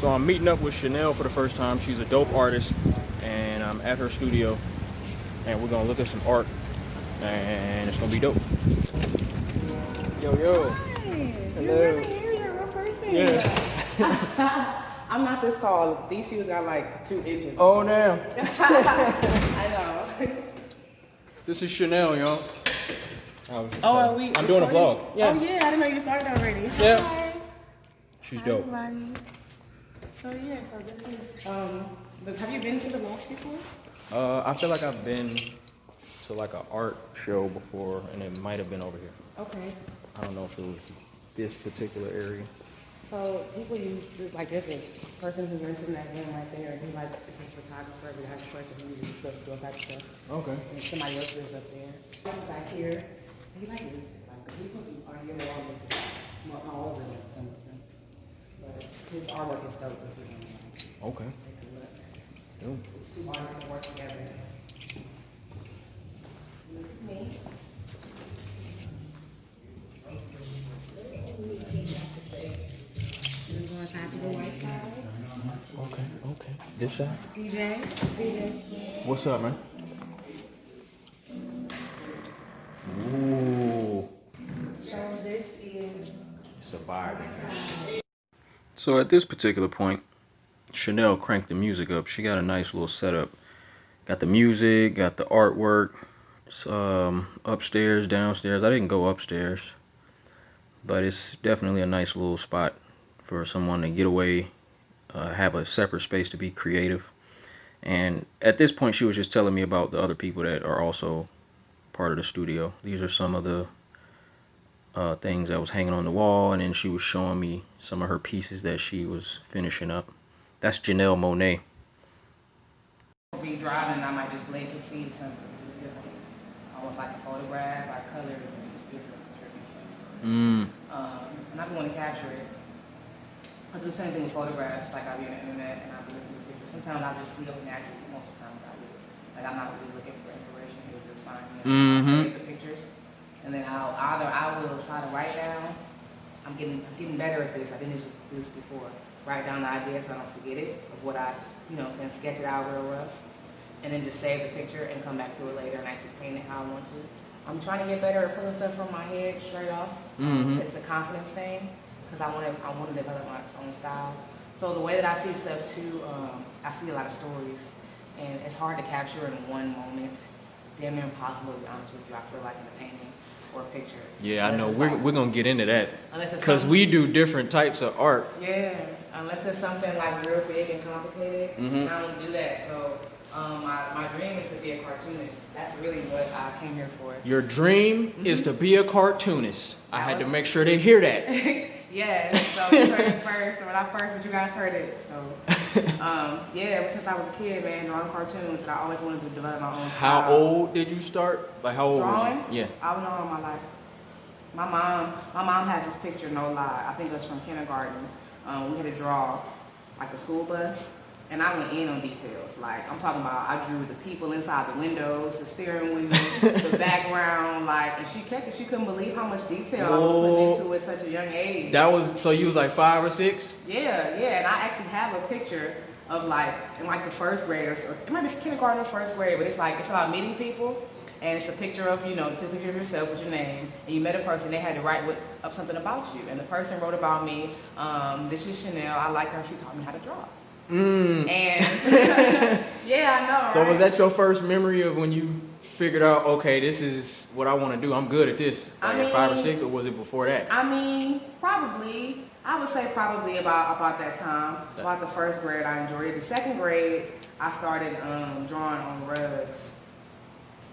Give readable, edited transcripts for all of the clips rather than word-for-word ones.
So I'm meeting up with Chanel for the first time. She's a dope artist, and I'm at her studio, and we're gonna look at some art, and it's gonna be dope. Yo, yo. Hi. Hello. You're really here. You're a real person. Yeah. I'm not this tall. These shoes got like 2 inches. Oh, damn. I know. This is Chanel, y'all. Are we? I'm doing a vlog. Yeah. Oh yeah, I didn't know you started already. Yeah. Hi. She's Hi, dope. everybody. So yeah, so this is have you been to the Lost before? I feel like I've been to like an art show before, and it might have been over here. Okay. I don't know if it was this particular area. So people use this, like there's a person who lives in that room right there, and he like is a photographer, but has a person who uses stuff to do all type of stuff. Okay. And somebody else lives up there. Back here, he like music, like people are here all of them, some of them. But his artwork is dope. If you want to Okay. take a look. Dope. 2 artists that work together. This is me. We're going side to the white side. Okay. This side? DJ. What's up, man? Ooh. So this is It's a vibe. So at this particular point, Chanel cranked the music up. She got a nice little setup. Got the music, got the artwork. It's, upstairs, downstairs. I didn't go upstairs, but it's definitely a nice little spot for someone to get away, have a separate space to be creative. And at this point, she was just telling me about the other people that are also part of the studio. These are some of the things that was hanging on the wall, and then she was showing me some of her pieces that she was finishing up. That's Janelle Monet. be driving, I might just blink and see something just different, almost like a photograph, like colors and just different things. And I want to capture it. I do the same thing with photographs, like I'll be on the internet and I'll be looking at pictures. Sometimes I'll just see them naturally. Most of the times I will. Like I'm not really looking for inspiration. It'll just find me. I'll save the pictures, and then I will try to write down. I'm getting better at this. I didn't do this before. Write down the idea so I don't forget it of what I, sketch it out real rough, and then just save the picture and come back to it later and actually paint it how I want to. I'm trying to get better at pulling stuff from my head straight off. It's a confidence thing because I want to develop my own style. So the way that I see stuff too, I see a lot of stories, and it's hard to capture in one moment. Damn near impossible to be honest with you. I feel like in a painting or a picture. Yeah, I know. We're gonna get into that Unless it's because we do different types of art. Yeah, unless it's something like real big and complicated, I don't do that. So my dream is to be a cartoonist. That's really what I came here for. Your dream is to be a cartoonist. I had to make sure they hear that. Yeah, so you heard it first, or when I first, but you guys heard it. So, yeah, since I was a kid, man, drawing cartoons, and I always wanted to develop my own style. How old did you start? Like how old Drawing? were you? Yeah. I've been drawing my life. My mom has this picture, no lie. I think it was from kindergarten. We had to draw like a school bus, and I went in on details. Like I'm talking about, I drew the people inside the windows, the steering wheel, the background, and she kept it. She couldn't believe how much detail I was putting into at such a young age. That was, so you was like 5 or 6? Yeah, and I actually have a picture of in the first grade or so. It might be kindergarten or first grade, but it's about meeting people. And it's a picture of, take a picture of yourself with your name, and you met a person, they had to write up something about you. And the person wrote about me, this is Chanel, I like her, she taught me how to draw. And, yeah, I know, So right? was that your first memory of when you figured out, okay, this is what I want to do, I'm good at this? Like at 5 or 6, or was it before that? Probably, I would say probably about that time. About the first grade, I enjoyed it. The second grade, I started drawing on rugs.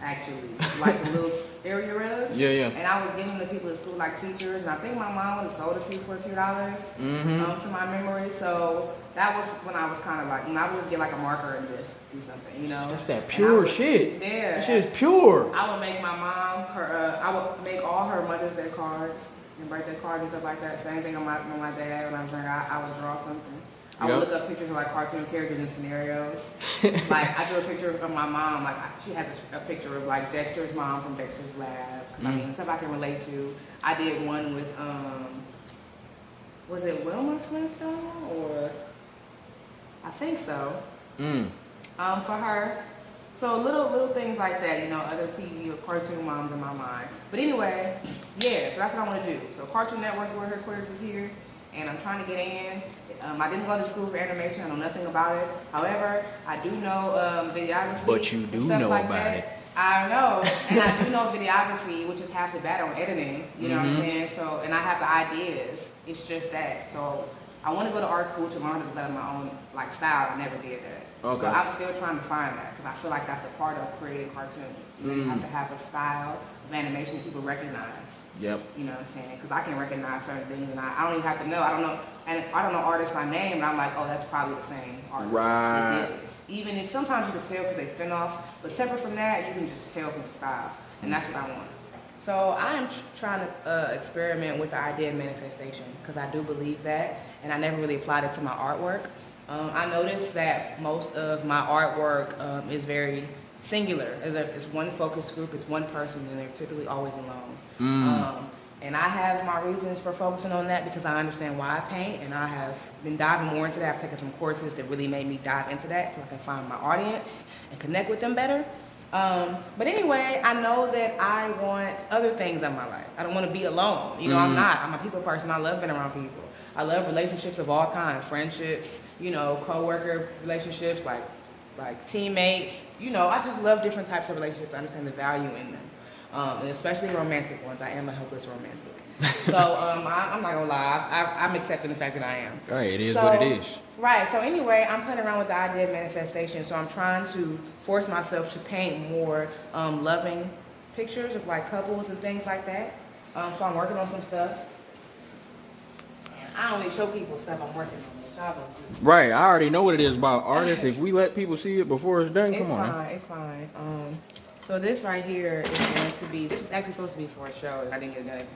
Actually, like the little area rugs. Yeah. And I was giving them to people at school, like teachers, and I think my mom would have sold a few for a few dollars to my memory. So that was when I was kind of when I would just get like a marker and just do something, That's that pure shit. Yeah. That shit is pure. I would make my mom I would make all her Mother's Day cards and birthday cards and stuff like that. Same thing on my dad when I was younger. I would draw something. I would look up pictures of cartoon characters and scenarios. I drew a picture of my mom. She has a picture of Dexter's mom from Dexter's Lab. Because stuff I can relate to. I did one with was it Wilma Flintstone or think so. Mm. For her. So little things like that, you know, other TV or cartoon moms in my mind. But anyway, yeah, so that's what I want to do. So Cartoon Network's where headquarters is here, and I'm trying to get in. I didn't go to school for animation. I know nothing about it. However, I do know videography. But you do and stuff know like about that. it. I know, and I do know videography, which is half the battle on editing. You know what I'm Mm-hmm. saying? So, and I have the ideas. It's just that. So, I want to go to art school to learn to develop my own like style. I never did that. Okay. So I'm still trying to find that because I feel like that's a part of creating cartoons. You have to have a style of animation that people recognize. Yep. You know what I'm saying? Because I can recognize certain things, and I don't even have to know. I don't know, and I don't know artists by name, and I'm like, oh, that's probably the same artist. Right. It is. Even if sometimes you can tell because they spin-offs, but separate from that, you can just tell from the style, and that's what I want. So I am trying to experiment with the idea of manifestation because I do believe that, and I never really applied it to my artwork. I noticed that most of my artwork is very singular, as if it's one focus group, it's one person, and they're typically always alone. And I have my reasons for focusing on that because I understand why I paint, and I have been diving more into that. I've taken some courses that really made me dive into that so I can find my audience and connect with them better. But anyway, I know that I want other things in my life. I don't want to be alone. You know, I'm a people person. I love being around people. I love relationships of all kinds, friendships, you know, co-worker relationships, like teammates. You know, I just love different types of relationships. I understand the value in them, and especially romantic ones. I am a hopeless romantic. So I'm not gonna lie, I'm accepting the fact that I am. Right, it is what it is. Right, so anyway, I'm playing around with the idea of manifestation, so I'm trying to force myself to paint more loving pictures of like couples and things like that. So I'm working on some stuff. And I only show people stuff I'm working on, which y'all gonna see. Right, I already know what it is about artists. If we let people see it before it's done, come on. It's fine. So this right here is going to be, this is actually supposed to be for a show, and I didn't get it done in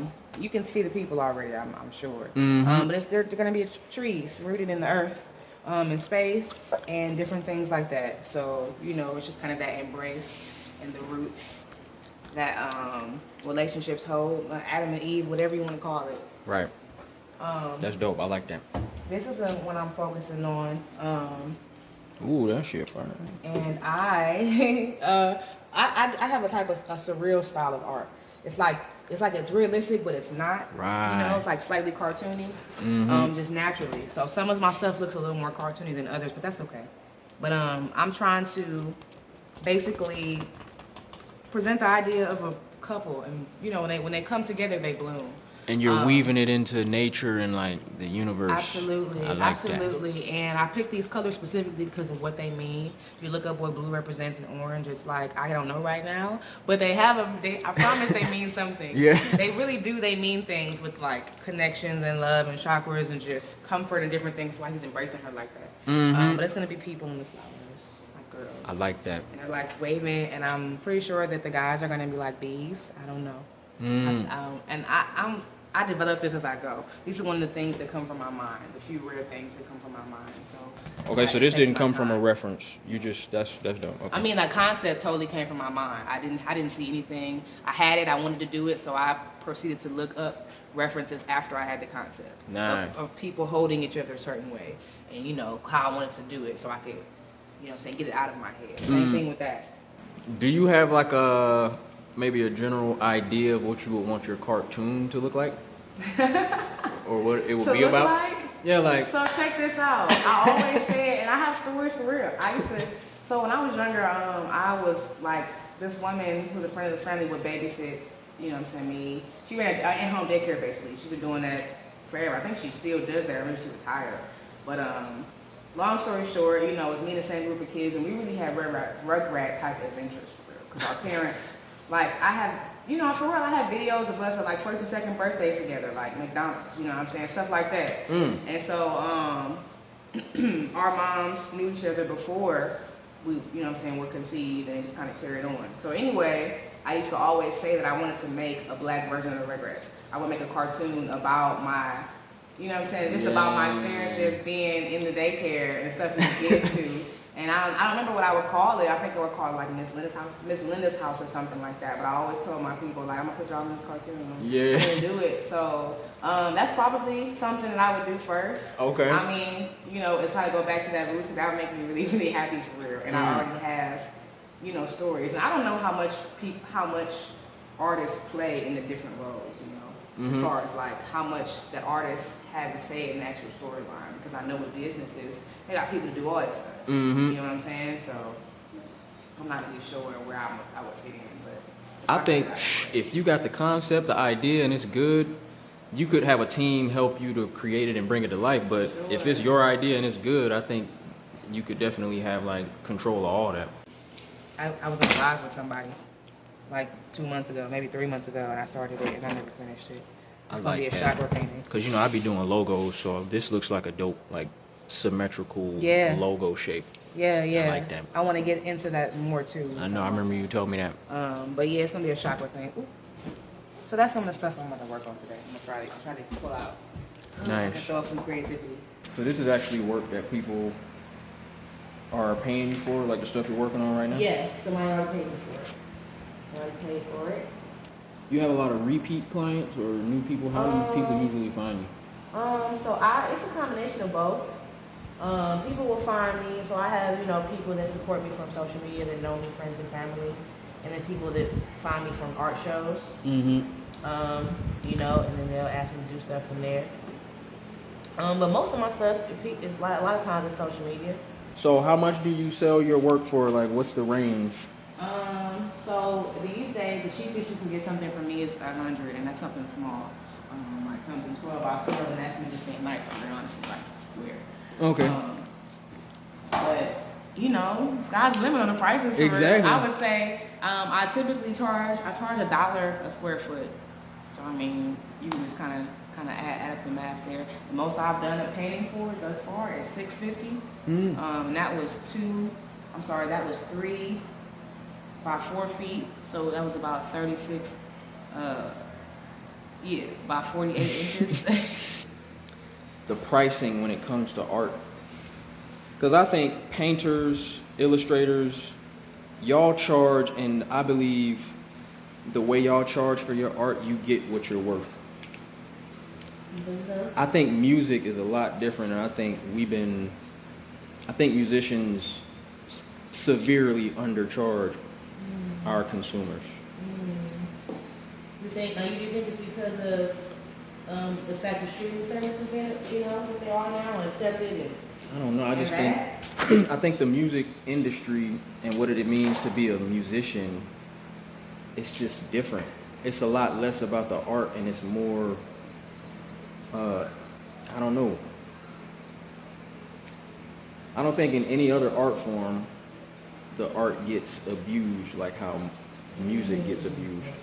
time. You can see the people already, I'm sure. But they're going to be trees rooted in the earth, in space, and different things like that. So, you know, it's just kind of that embrace and the roots that relationships hold, Adam and Eve, whatever you want to call it. Right. That's dope. I like that. This is the one I'm focusing on. Ooh, that shit fire. And I have a type of a surreal style of art. It's like it's realistic, but it's not. Right. You know, it's like slightly cartoony, just naturally. So some of my stuff looks a little more cartoony than others, but that's okay. But I'm trying to basically present the idea of a couple, and you know, when they come together, they bloom. And you're weaving it into nature and like the universe. Absolutely, I like absolutely. That. And I picked these colors specifically because of what they mean. If you look up what blue represents in orange, it's like, I don't know right now, but they have I promise they mean something. Yeah. They really do. They mean things with like connections and love and chakras and just comfort and different things. Why he's embracing her like that. But it's gonna be people in the flowers, like girls. I like that. And they're like waving, and I'm pretty sure that the guys are gonna be like bees. I don't know. And I develop this as I go. These are one of the things that come from my mind, the few rare things that come from my mind. So. Okay, so this didn't come from a reference. You just that's dope. Okay. I mean, the concept totally came from my mind. I didn't see anything. I had it. I wanted to do it, so I proceeded to look up references after I had the concept of people holding each other a certain way, and you know how I wanted to do it, so I could, you know, what I'm saying, get it out of my head. Same thing with that. Do you have like maybe a general idea of what you would want your cartoon to look like? Or what it would be about? Like? Yeah, like. So check this out. I always said, and I have stories for real. So when I was younger, I was like, this woman who's a friend of the family would babysit, you know what I'm saying, me. She ran an in-home daycare basically. She's been doing that forever. I think she still does that. I remember she retired. But long story short, you know, it was me and the same group of kids, and we really had rugrat type adventures for real. Because our parents, like, I have, you know, for real, I have videos of us at like first and second birthdays together, like McDonald's, you know what I'm saying, stuff like that. And so our moms knew each other before we, you know what I'm saying, were conceived, and it just kind of carried on. So anyway, I used to always say that I wanted to make a black version of the Rugrats. I would make a cartoon about my, you know what I'm saying, just about my experiences being in the daycare and stuff we get into. And I don't remember what I would call it. I think I would call it like Miss Linda's house or something like that. But I always told my people, like, I'm gonna put y'all in this cartoon. Yeah. I'm gonna do it. So that's probably something that I would do first. Okay. I mean, you know, it's trying to go back to that roots, because that would make me really, really happy for real. And I already have, you know, stories. And I don't know how much artists play in the different roles, you know, as far as like how much the artist has to say in the actual storyline. Because I know with businesses, they got people to do all that stuff. You know what I'm saying? So I'm not really sure where I would fit in. But I think if you got the concept, the idea, and it's good, you could have a team help you to create it and bring it to life. But if it's your idea and it's good, I think you could definitely have like control of all that. I was on a live with somebody like 2 months ago, maybe 3 months ago, and I started it and I never finished it. It's gonna be a chakra painting. Cause you know I be doing logos, so this looks like a dope, like symmetrical logo shape. Yeah. I like that. I want to get into that more too. I know. I remember you told me that. But yeah, it's gonna be a chakra thing. Ooh. So that's some of the stuff I'm gonna work on today. I'm gonna try to pull out. Nice. And throw up some creativity. So this is actually work that people are paying you for, like the stuff you're working on right now? Yes, somebody already paid me for it. Somebody paid for it. You have a lot of repeat clients or new people? How do people usually find you? So it's a combination of both. People will find me, so I have, you know, people that support me from social media that know me, friends and family, and then people that find me from art shows. You know, and then they'll ask me to do stuff from there. But most of my stuff is like a lot of times it's social media. So how much do you sell your work for? Like, what's the range? So these days, the cheapest you can get something from me is $500, and that's something small, like something 12 by 12, and that's me just being nice, very honestly, like square. Okay. But you know, sky's the limit on the prices. Exactly. I would say I typically charge $1 a square foot. So I mean, you can just kind of add up the math there. The most I've done a painting for thus far is $650. And that was 3 by 4 feet. So that was about 36, by 48 inches. The pricing when it comes to art. Because I think painters, illustrators, y'all charge, and I believe the way y'all charge for your art, you get what you're worth. I think music is a lot different, and I think musicians severely undercharge our consumers. You think it's because of the fact that streaming services been, you know, what they are now and accepted? And I don't know. I just think I think the music industry and what it means to be a musician, it's just different. It's a lot less about the art and it's more I don't know. I don't think in any other art form the art gets abused like how music gets abused.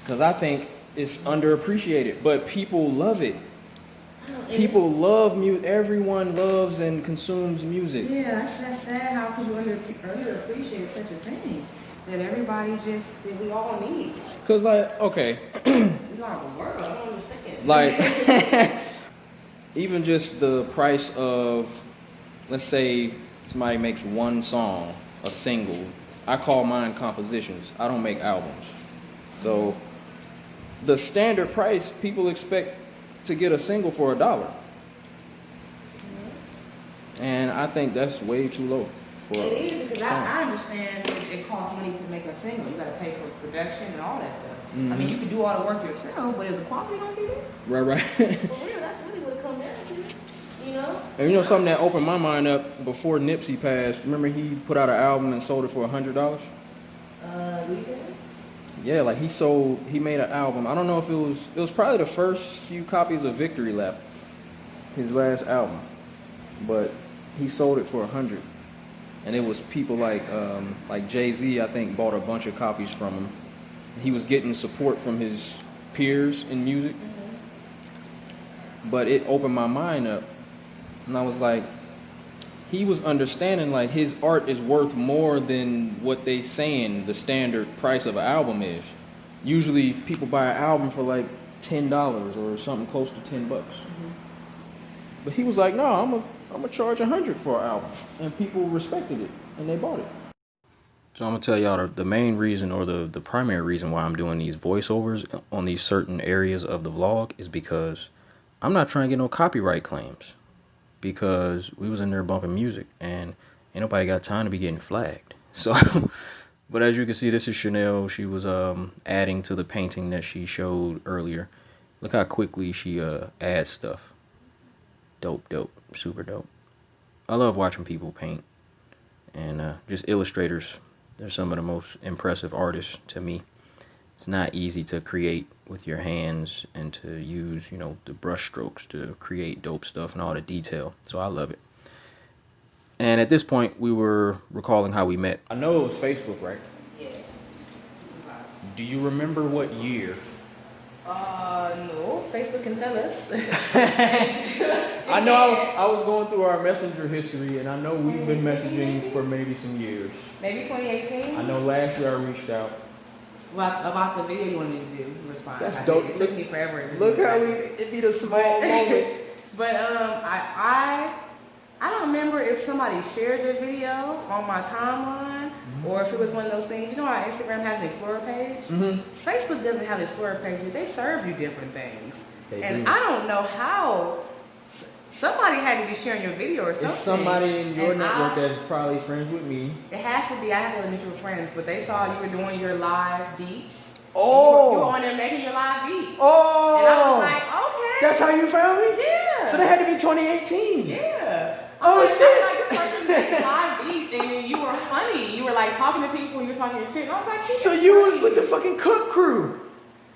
Because I think it's underappreciated, but people love it. People love music. Everyone loves and consumes music. Yeah, that's sad how could you underappreciate such a thing that everybody that we all need. Because, like, okay. We all have a world, I don't understand. Like, even just the price of, let's say somebody makes one song, a single. I call mine compositions. I don't make albums. So the standard price, people expect to get a single for $1. And I think that's way too low. It is, because I understand it costs money to make a single. You got to pay for production and all that stuff. I mean, you can do all the work yourself, but is the quality going to be there? Right. For real, that's really what it comes down to, you know? And you know something that opened my mind up before Nipsey passed? Remember he put out an album and sold it for $100? Recently? Yeah, like he made an album. I don't know if it was probably the first few copies of Victory Lap, his last album. But he sold it for $100. And it was people like Jay-Z, I think, bought a bunch of copies from him. He was getting support from his peers in music. But it opened my mind up. And I was like, he was understanding like his art is worth more than what they saying the standard price of an album is. Usually people buy an album for like $10 or something close to $10. But he was like, no, I'm I'm gonna charge 100 for an album, and people respected it and they bought it. So I'm gonna tell y'all the main reason, or the primary reason why I'm doing these voiceovers on these certain areas of the vlog is because I'm not trying to get no copyright claims, because we was in there bumping music and ain't nobody got time to be getting flagged. So, but as you can see, this is Chanel. She was adding to the painting that she showed earlier. Look how quickly she adds stuff. Dope, super dope. I love watching people paint, and just illustrators. They're some of the most impressive artists to me. It's not easy to create with your hands and to use, you know, the brush strokes to create dope stuff and all the detail. So I love it. And at this point, we were recalling how we met. I know it was Facebook, right? Yes. Do you remember what year? No. Facebook can tell us. I know I was going through our messenger history, and I know we've been messaging for maybe some years. Maybe 2018? I know last year I reached out. About the video you wanted me to do, respond. That's dope. It took me forever. Look how it be the small moments. But I don't remember if somebody shared your video on my timeline, or if it was one of those things. You know how Instagram has an Explorer page? Facebook doesn't have an Explorer page. They serve you different things. They and do. I don't know how. Somebody had to be sharing your video or something. It's somebody in your network that's probably friends with me. It has to be. I have to mutual friends, but they saw you were doing your live beats. Oh! You were on there making your live beats. Oh! And I was like, okay. That's how you found me? Yeah. So that had to be 2018. Yeah. Oh, like, shit. Like, this person making live beats, and then you were funny. You were like talking to people, you were talking your shit. And I was like, so you was with the fucking Cook crew.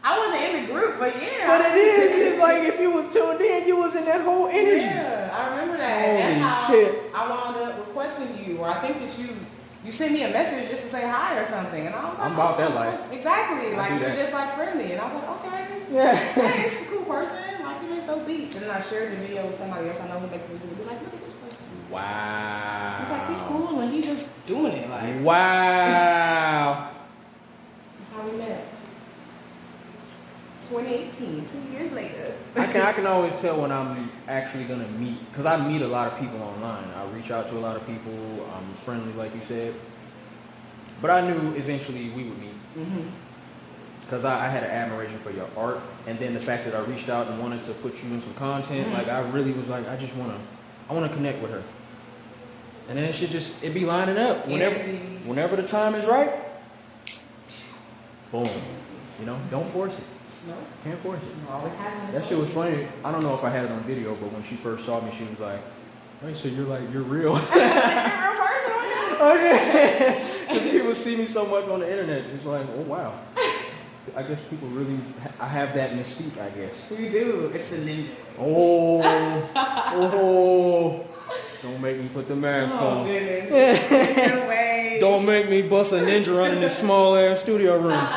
I wasn't in the group, but yeah. But it is. It's like if you was tuned in, you was in that whole energy. Yeah, I remember that. Holy That's how shit. I wound up requesting you, or I think that you sent me a message just to say hi or something, and I was like, I'm about that life. Exactly, like do you're that. just like friendly, and I was like, okay, Yeah. hey, this is a cool person, like he makes those beats, and then I shared the video with somebody else I know who makes music, and be like, look at this person. Wow. He's like, he's cool, and he's just doing it, like. Wow. That's how we met. 2018, 2 years later. I can always tell when I'm actually gonna meet, because I meet a lot of people online. I reach out to a lot of people. I'm friendly, like you said. But I knew eventually we would meet, because I had an admiration for your art, and then the fact that I reached out and wanted to put you in some content. Like I really was like, I wanna connect with her, and then it be lining up whenever the time is right. Boom, you know, don't force it. No. Can't force it. You always have That shit was funny. I don't know if I had it on video, but when she first saw me, she was like, "Wait, so you're real?" You're a real person, Okay. Because people see me so much on the internet, it's like, oh wow. I guess people really, I have that mystique, I guess. You do. It's the ninja. Oh, oh. Don't make me put the mask on. Goodness. No way. Don't make me bust a ninja run in this small ass studio room.